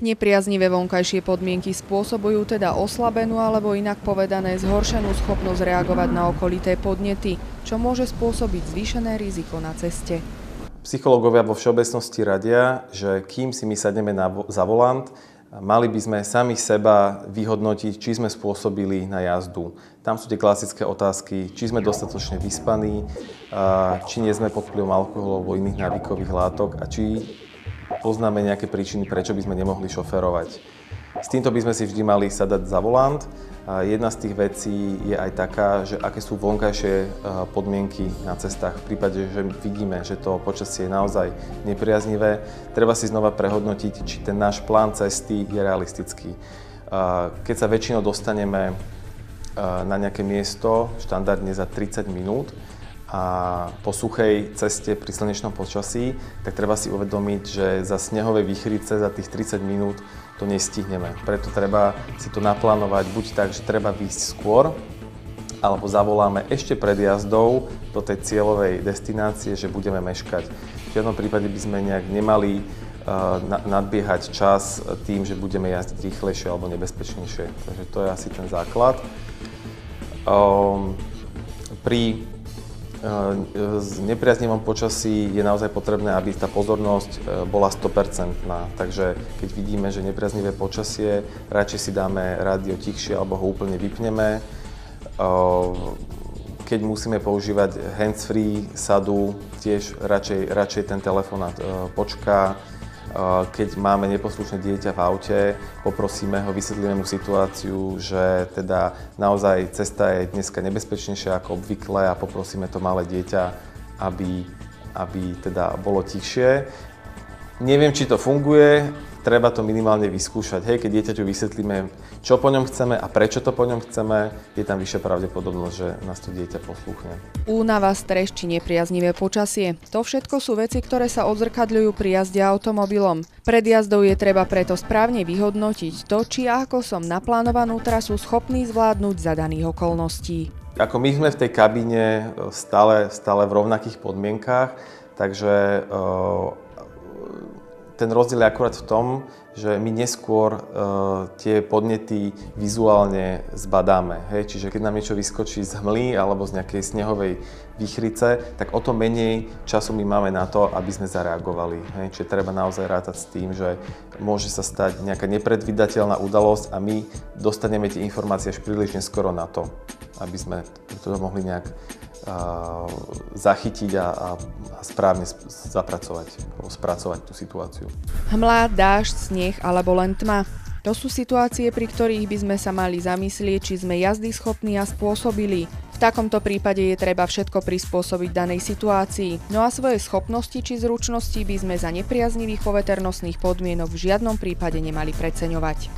Nepriaznivé vonkajšie podmienky spôsobujú teda oslabenú alebo inak povedané zhoršenú schopnosť reagovať na okolité podnety, čo môže spôsobiť zvýšené riziko na ceste. Psychológovia vo všeobecnosti radia, že kým si my sadneme za volant, mali by sme sami seba vyhodnotiť, či sme spôsobili na jazdu. Tam sú tie klasické otázky, či sme dostatočne vyspaní, či nie sme pod vplyvom alkoholu alebo iných návykových látok a či poznáme nejaké príčiny, prečo by sme nemohli šoférovať. S týmto by sme si vždy mali sadať za volant. Jedna z tých vecí je aj taká, že aké sú vonkajšie podmienky na cestách. V prípade, že vidíme, že to počasie je naozaj nepriaznivé, treba si znova prehodnotiť, či ten náš plán cesty je realistický. Keď sa väčšinou dostaneme na nejaké miesto, štandardne za 30 minút, a po suchej ceste pri slnečnom počasí, tak treba si uvedomiť, že za snehovej výchrice za tých 30 minút to nestihneme. Preto treba si to naplánovať buď tak, že treba výjsť skôr, alebo zavoláme ešte pred jazdou do tej cieľovej destinácie, že budeme meškať. V žiadnom prípade by sme nejak nemali nadbiehať čas tým, že budeme jazdiť rýchlejšie alebo nebezpečnejšie. Takže to je asi ten základ. Pri nepriaznivom počasí je naozaj potrebné, aby tá pozornosť bola 100%. Takže keď vidíme, že nepriaznivé počasie, radšej si dáme rádio tichšie alebo ho úplne vypneme. Keď musíme používať hands-free sadu, tiež radšej ten telefón počká. Keď máme neposlušné dieťa v aute, poprosíme ho, vysvetlíme mu situáciu, že teda naozaj cesta je dneska nebezpečnejšia ako obvykle a poprosíme to malé dieťa, aby teda bolo tichšie. Neviem, či to funguje, treba to minimálne vyskúšať. Hej, keď dieťaťu vysvetlíme, čo po ňom chceme a prečo to po ňom chceme, je tam vyššia pravdepodobnosť, že nás to dieťa poslúchne. Únava, stres či nepriaznivé počasie. To všetko sú veci, ktoré sa odzrkadľujú pri jazde automobilom. Pred jazdou je treba preto správne vyhodnotiť to, či a ako som naplánovanú trasu schopný zvládnuť za daných okolností. Ako my sme v tej kabíne stále v rovnakých podmienkách, takže ten rozdiel je akurát v tom, že my neskôr tie podnety vizuálne zbadáme. Hej? Čiže keď nám niečo vyskočí z hmly alebo z nejakej snehovej výchrice, tak o to menej času my máme na to, aby sme zareagovali. Hej? Čiže treba naozaj rátať s tým, že môže sa stať nejaká nepredvídateľná udalosť a my dostaneme tie informácie až príliš neskoro na to, aby sme to mohli nejak zachytiť a správne zapracovať, spracovať tú situáciu. Hmla, dážď, sneh alebo len tma. To sú situácie, pri ktorých by sme sa mali zamyslieť, či sme jazdy schopní a spôsobili. V takomto prípade je treba všetko prispôsobiť danej situácii, no a svoje schopnosti či zručnosti by sme za nepriaznivých poveternostných podmienok v žiadnom prípade nemali preceňovať.